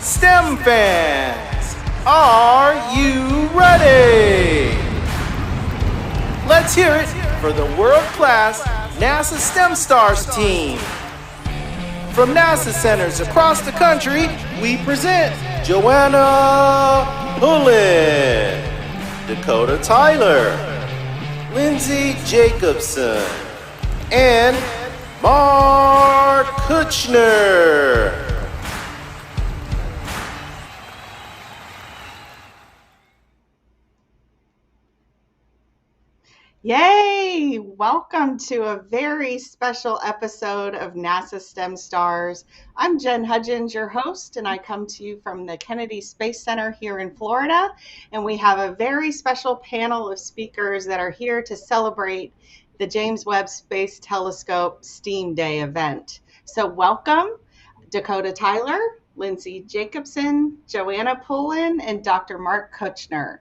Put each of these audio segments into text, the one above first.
STEM fans, are you ready? Let's hear it for the world-class NASA STEM Stars team. From NASA centers across the country, we present Joanna Pullen, Dakota Tyler, Lindsay Jacobson, and Mark Kuchner. Yay! Welcome to a very special episode of NASA STEM Stars. I'm Jen Hudgens, your host, and I come to you from the Kennedy Space Center here in Florida. And we have a very special panel of speakers that are here to celebrate the James Webb Space Telescope STEAM Day event. So welcome, Dakota Tyler, Lindsay Jacobson, Joanna Pullen, and Dr. Mark Kuchner.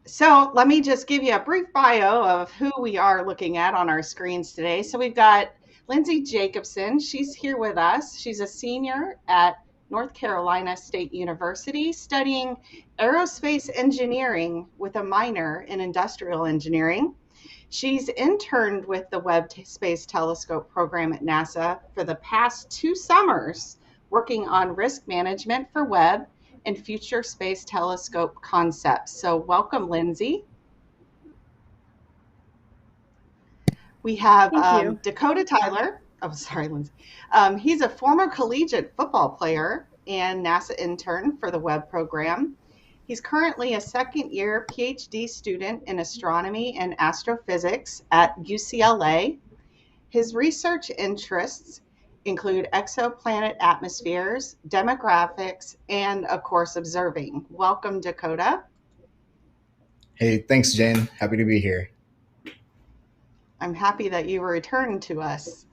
So let me just give you a brief bio of who we are looking at on our screens today. So we've got Lindsay Jacobson. She's here with us. She's a senior at North Carolina State University studying aerospace engineering with a minor in industrial engineering. She's interned with the Webb Space Telescope program at NASA for the past 2 summers, working on risk management for Webb and future space telescope concepts. So welcome, Lindsay. We have Dakota Tyler. Oh, sorry, Lindsay. He's a former collegiate football player and NASA intern for the Webb program. He's currently a second-year PhD student in astronomy and astrophysics at UCLA. His research interests include exoplanet atmospheres, demographics, and of course, observing. Welcome, Dakota. Hey, thanks, Jen. Happy to be here. I'm happy that you returned to us.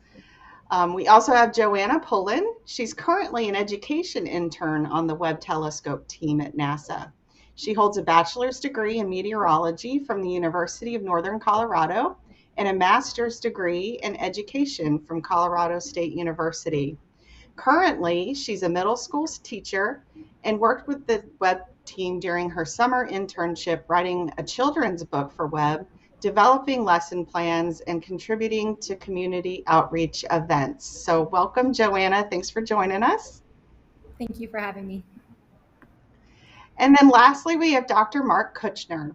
We also have Joanna Pullen. She's currently an education intern on the Webb Telescope team at NASA. She holds a bachelor's degree in meteorology from the University of Northern Colorado and a master's degree in education from Colorado State University. Currently, she's a middle school teacher and worked with the Webb team during her summer internship writing a children's book for Webb, developing lesson plans, and contributing to community outreach events. So welcome, Joanna. Thanks for joining us. Thank you for having me. And then lastly, we have Dr. Mark Kuchner.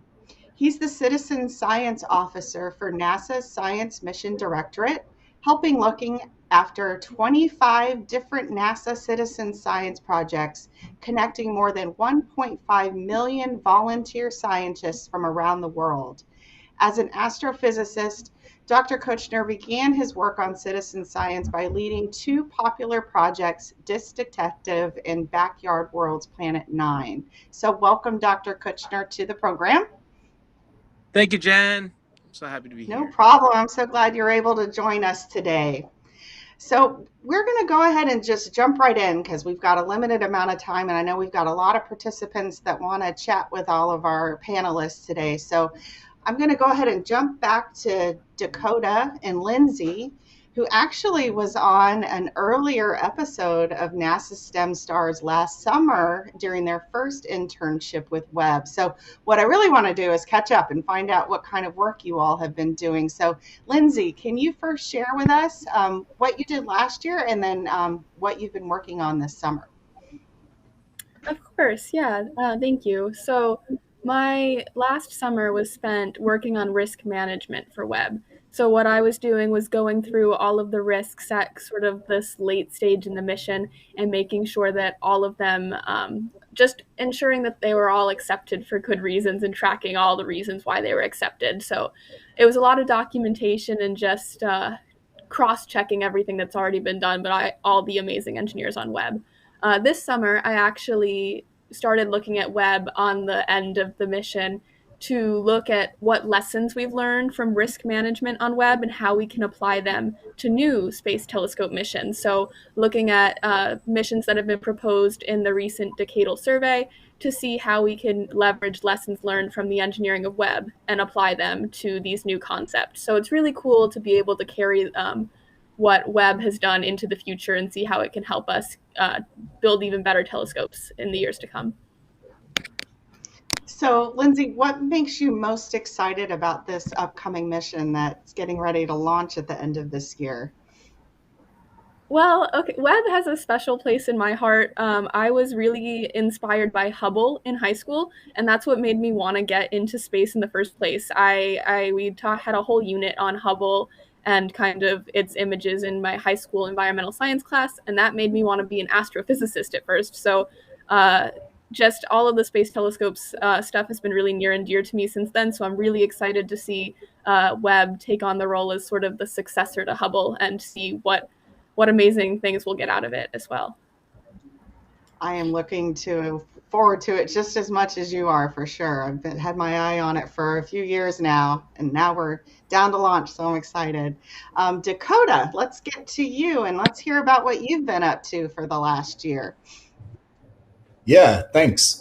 He's the Citizen Science Officer for NASA's Science Mission Directorate, looking after 25 different NASA citizen science projects, connecting more than 1.5 million volunteer scientists from around the world. As an astrophysicist, Dr. Kuchner began his work on citizen science by leading 2 popular projects, Disk Detective and Backyard Worlds Planet 9. So welcome, Dr. Kuchner, to the program. Thank you, Jen. I'm so happy to be here. No problem. I'm so glad you're able to join us today. So we're going to go ahead and just jump right in because we've got a limited amount of time, and I know we've got a lot of participants that want to chat with all of our panelists today. So I'm going to go ahead and jump back to Dakota and Lindsay, who actually was on an earlier episode of NASA STEM Stars last summer during their first internship with Webb. So what I really want to do is catch up and find out what kind of work you all have been doing. So Lindsay, can you first share with us what you did last year and then what you've been working on this summer? Of course, yeah. Thank you. So my last summer was spent working on risk management for Webb. So what I was doing was going through all of the risks at sort of this late stage in the mission and making sure that all of them, just ensuring that they were all accepted for good reasons and tracking all the reasons why they were accepted. So it was a lot of documentation and just cross-checking everything that's already been done by all the amazing engineers on Webb. This summer, I actually started looking at Webb on the end of the mission to look at what lessons we've learned from risk management on Webb and how we can apply them to new Space Telescope missions. So looking at missions that have been proposed in the recent decadal survey to see how we can leverage lessons learned from the engineering of Webb and apply them to these new concepts. So it's really cool to be able to carry what Webb has done into the future and see how it can help us build even better telescopes in the years to come. So, Lindsay, what makes you most excited about this upcoming mission that's getting ready to launch at the end of this year? Well, okay, Webb has a special place in my heart. I was really inspired by Hubble in high school, and that's what made me want to get into space in the first place. We had a whole unit on Hubble and kind of its images in my high school environmental science class, and that made me want to be an astrophysicist at first. So, just all of the Space Telescopes stuff has been really near and dear to me since then. So I'm really excited to see Webb take on the role as sort of the successor to Hubble and see what amazing things we'll get out of it as well. I am looking forward to it just as much as you are, for sure. I've had my eye on it for a few years now, and now we're down to launch, so I'm excited. Dakota, let's get to you, and let's hear about what you've been up to for the last year. Yeah, thanks.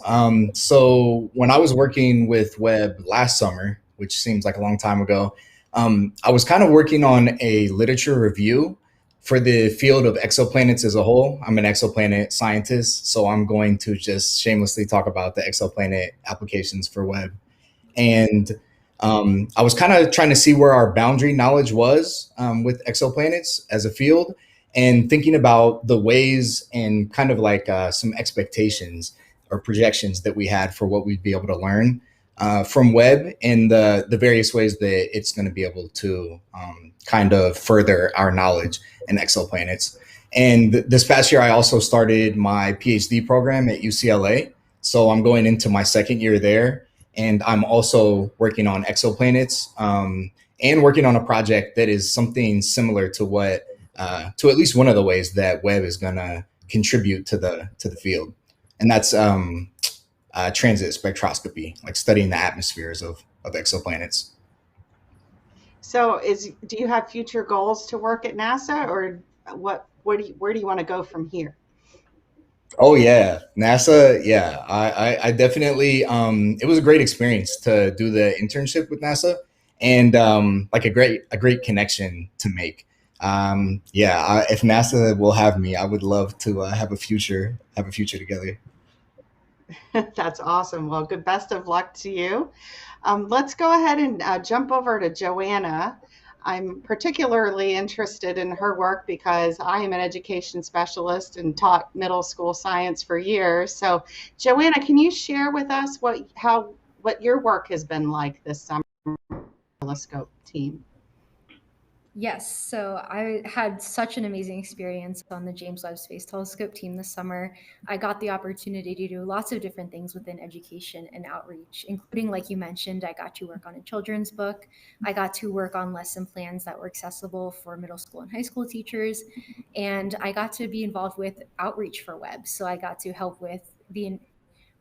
So when I was working with Webb last summer, which seems like a long time ago, I was kind of working on a literature review for the field of exoplanets as a whole. I'm an exoplanet scientist, so I'm going to just shamelessly talk about the exoplanet applications for Webb. And I was kind of trying to see where our boundary knowledge was with exoplanets as a field, and thinking about the ways and kind of like some expectations or projections that we had for what we'd be able to learn from Webb, and the various ways that it's going to be able to kind of further our knowledge in exoplanets. And this past year, I also started my PhD program at UCLA. So I'm going into my second year there. And I'm also working on exoplanets and working on a project that is something similar to what, to at least one of the ways that Webb is going to contribute to the field. And that's transit spectroscopy, like studying the atmospheres of exoplanets. So do you have future goals to work at NASA, or where do you want to go from here? Oh yeah, NASA. Yeah, I definitely. It was a great experience to do the internship with NASA, and like a great connection to make. If NASA will have me, I would love to have a future together. That's awesome. Well, best of luck to you. Let's go ahead and jump over to Joanna. I'm particularly interested in her work because I am an education specialist and taught middle school science for years. So, Joanna, can you share with us what your work has been like this summer with the Telescope team? Yes, so I had such an amazing experience on the James Webb Space Telescope team this summer. I got the opportunity to do lots of different things within education and outreach, including, like you mentioned, I got to work on a children's book. I got to work on lesson plans that were accessible for middle school and high school teachers. And I got to be involved with outreach for Webb. So I got to help with the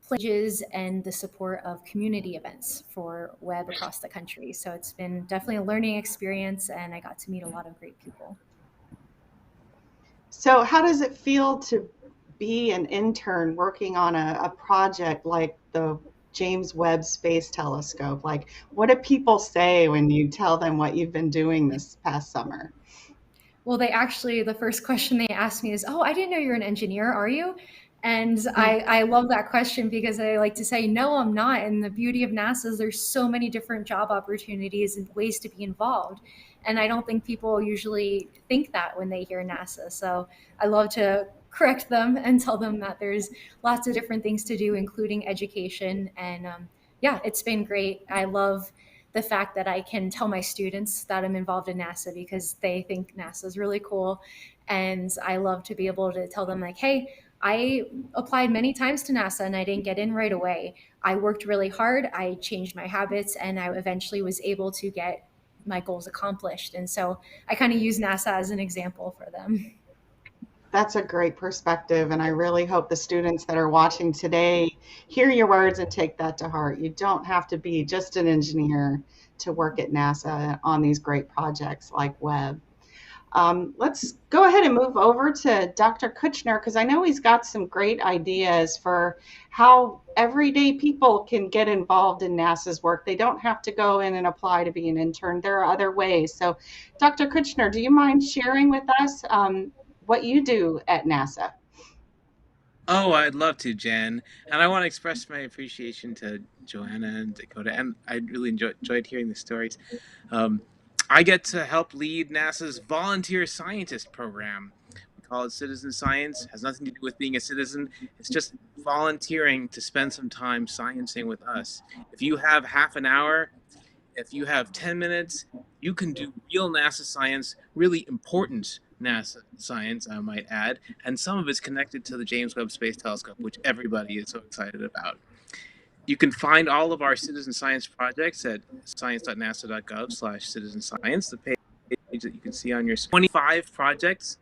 pledges and the support of community events for Webb across the country. So it's been definitely a learning experience, and I got to meet a lot of great people. So how does it feel to be an intern working on a project like the James Webb Space Telescope? Like, what do people say when you tell them what you've been doing this past summer? Well, the first question they asked me is, "Oh, I didn't know you're an engineer, are you?" And I love that question because I like to say, no, I'm not. And the beauty of NASA is there's so many different job opportunities and ways to be involved. And I don't think people usually think that when they hear NASA. So I love to correct them and tell them that there's lots of different things to do, including education. And it's been great. I love the fact that I can tell my students that I'm involved in NASA because they think NASA is really cool. And I love to be able to tell them, like, hey, I applied many times to NASA and I didn't get in right away. I worked really hard. I changed my habits and I eventually was able to get my goals accomplished. And so I kind of use NASA as an example for them. That's a great perspective. And I really hope the students that are watching today hear your words and take that to heart. You don't have to be just an engineer to work at NASA on these great projects like Webb. Let's go ahead and move over to Dr. Kuchner, because I know he's got some great ideas for how everyday people can get involved in NASA's work. They don't have to go in and apply to be an intern. There are other ways. So, Dr. Kuchner, do you mind sharing with us what you do at NASA? Oh, I'd love to, Jen. And I want to express my appreciation to Joanna and Dakota. And I really enjoyed hearing the stories. Um, I get to help lead NASA's Volunteer Scientist program. We call it Citizen Science. It has nothing to do with being a citizen. It's just volunteering to spend some time sciencing with us. If you have half an hour, if you have 10 minutes, you can do real NASA science, really important NASA science, I might add, and some of it's connected to the James Webb Space Telescope, which everybody is so excited about. You can find all of our citizen science projects at science.nasa.gov/citizenscience, the page that you can see on your 25 projects.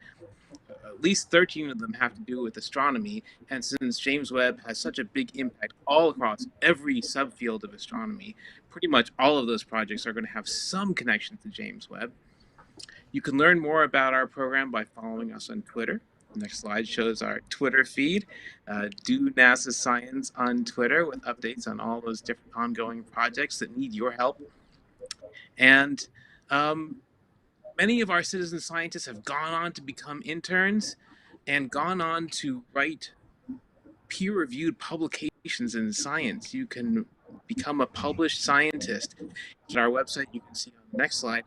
At least 13 of them have to do with astronomy, and since James Webb has such a big impact all across every subfield of astronomy, pretty much all of those projects are going to have some connection to James Webb. You can learn more about our program by following us on Twitter. The next slide shows our Twitter feed. Do NASA Science on Twitter with updates on all those different ongoing projects that need your help. And many of our citizen scientists have gone on to become interns and gone on to write peer-reviewed publications in science. You can become a published scientist. At our website, you can see on the next slide,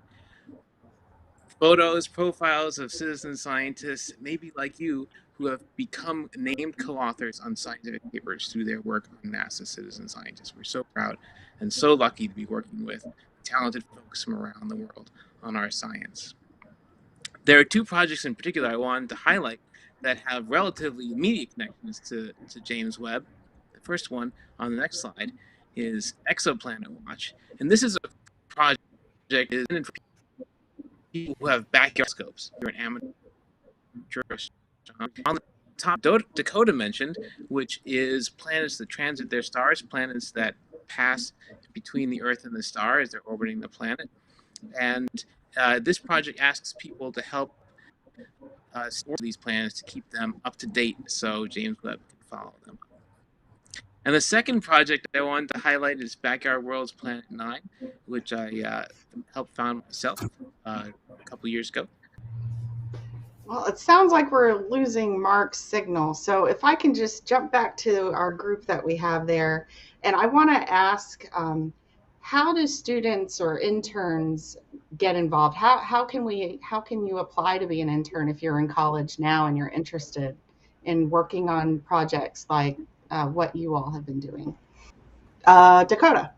photos, profiles of citizen scientists, maybe like you, who have become named co-authors on scientific papers through their work on NASA Citizen Scientists. We're so proud and so lucky to be working with talented folks from around the world on our science. There are two projects in particular I wanted to highlight that have relatively immediate connections to James Webb. The first one on the next slide is Exoplanet Watch. And this is a project intended for people who have backyard telescopes. You're an amateur astronomer. On the top, Dakota mentioned, which is planets that transit their stars, planets that pass between the Earth and the star as they're orbiting the planet. And this project asks people to help store these planets to keep them up to date so James Webb can follow them. And the second project I wanted to highlight is Backyard World's Planet 9, which I helped found myself a couple years ago. Well, it sounds like we're losing Mark's signal. So if I can just jump back to our group that we have there, and I want to ask, how do students or interns get involved? How can you apply to be an intern if you're in college now and you're interested in working on projects like what you all have been doing? Dakota.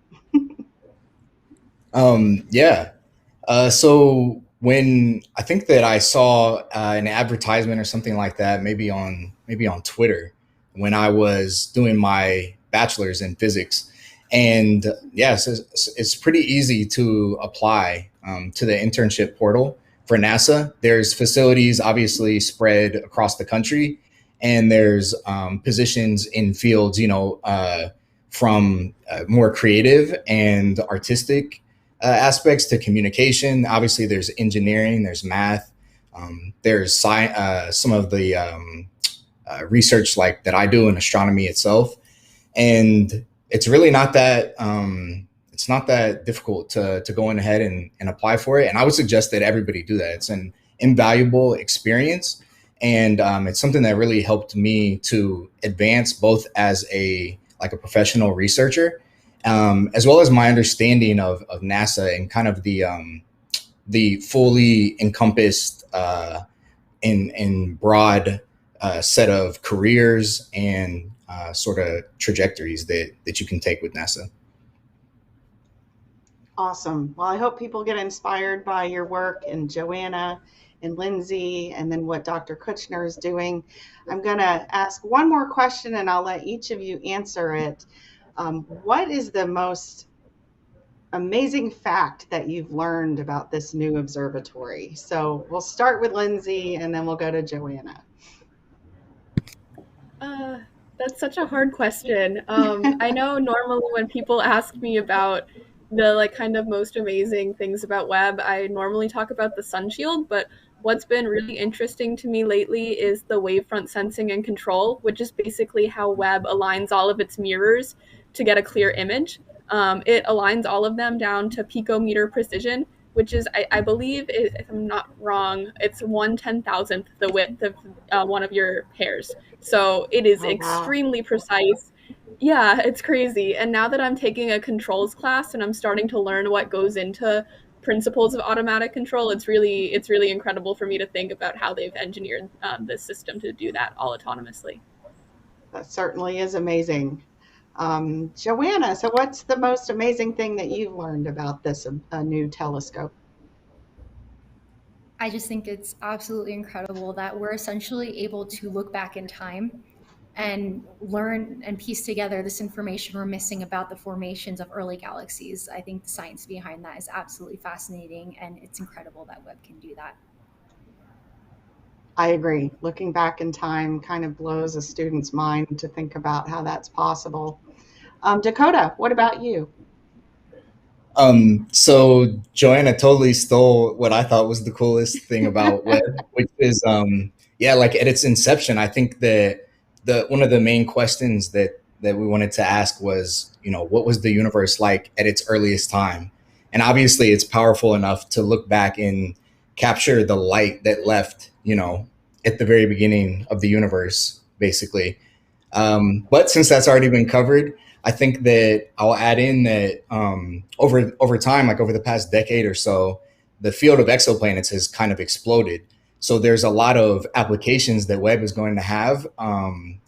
So when I think that I saw an advertisement or something like that, maybe on Twitter, when I was doing my bachelor's in physics, and yes, it's pretty easy to apply to the internship portal for NASA. There's facilities obviously spread across the country, and there's positions in fields, from more creative and artistic aspects to communication. Obviously, there's engineering, there's math, there's science, some of the research like that I do in astronomy itself, and it's really not that difficult to go in ahead and apply for it. And I would suggest that everybody do that. It's an invaluable experience, and it's something that really helped me to advance both as a professional researcher, as well as my understanding of NASA and kind of the fully encompassed in broad set of careers and sort of trajectories that you can take with NASA. Awesome. Well, I hope people get inspired by your work, and Joanna and Lindsay, and then what Dr. Kuchner is doing. I'm going to ask one more question, and I'll let each of you answer it. What is the most amazing fact that you've learned about this new observatory? So we'll start with Lindsay, and then we'll go to Joanna. That's such a hard question. I know normally when people ask me about the kind of most amazing things about Webb, I normally talk about the sun shield, but what's been really interesting to me lately is the wavefront sensing and control, which is basically how Webb aligns all of its mirrors to get a clear image. It aligns all of them down to picometer precision, which is, I believe, if I'm not wrong, it's 1/10,000th the width of one of your hairs. So it is extremely precise. Yeah, it's crazy. And now that I'm taking a controls class and I'm starting to learn what goes into principles of automatic control, it's really incredible for me to think about how they've engineered this system to do that all autonomously. That certainly is amazing. Joanna, so what's the most amazing thing that you've learned about this new telescope? I just think it's absolutely incredible that we're essentially able to look back in time and learn and piece together this information we're missing about the formations of early galaxies. I think the science behind that is absolutely fascinating, and it's incredible that Webb can do that. I agree. Looking back in time kind of blows a student's mind to think about how that's possible. Dakota, what about you? So Joanna totally stole what I thought was the coolest thing about Webb, which is, yeah, like at its inception, I think that one of the main questions that we wanted to ask was, what was the universe like at its earliest time? And obviously, it's powerful enough to look back and capture the light that left, at the very beginning of the universe, basically. But since that's already been covered, I think that I'll add in that over time, like over the past decade or so, the field of exoplanets has kind of exploded. So there's a lot of applications that Webb is going to have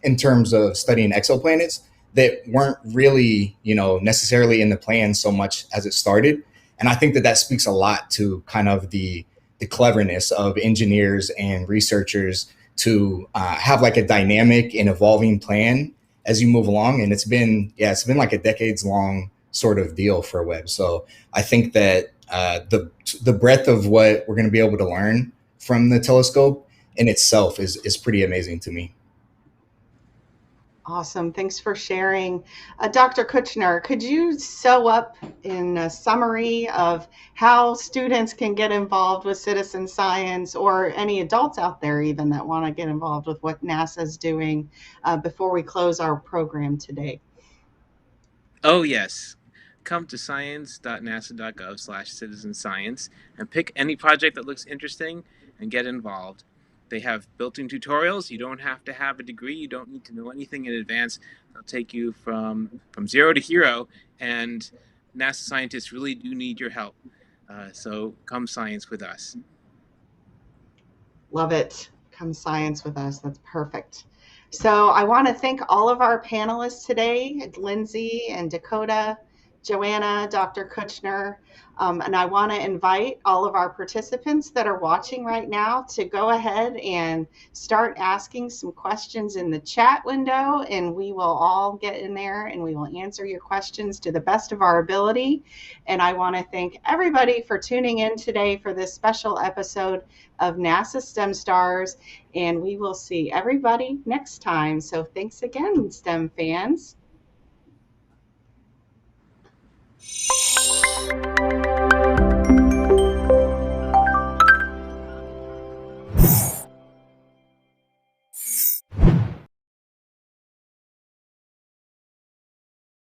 in terms of studying exoplanets that weren't really, necessarily in the plan so much as it started. And I think that speaks a lot to kind of the cleverness of engineers and researchers to have like a dynamic and evolving plan as you move along. And it's been like a decades long sort of deal for Webb. So I think that the breadth of what we're going to be able to learn from the telescope in itself is pretty amazing to me. Awesome. Thanks for sharing. Dr. Kuchner, could you sew up in a summary of how students can get involved with citizen science, or any adults out there even that want to get involved with what NASA is doing before we close our program today? Oh, yes. Come to science.nasa.gov/citizenscience and pick any project that looks interesting and get involved. They have built-in tutorials. You don't have to have a degree. You don't need to know anything in advance. They'll take you from zero to hero, and NASA scientists really do need your help. So come science with us. Love it. Come science with us. That's perfect. So I want to thank all of our panelists today, Lindsay and Dakota, Joanna, Dr. Kuchner, and I want to invite all of our participants that are watching right now to go ahead and start asking some questions in the chat window, and we will all get in there and we will answer your questions to the best of our ability. And I want to thank everybody for tuning in today for this special episode of NASA STEM Stars, and we will see everybody next time. So thanks again, STEM fans.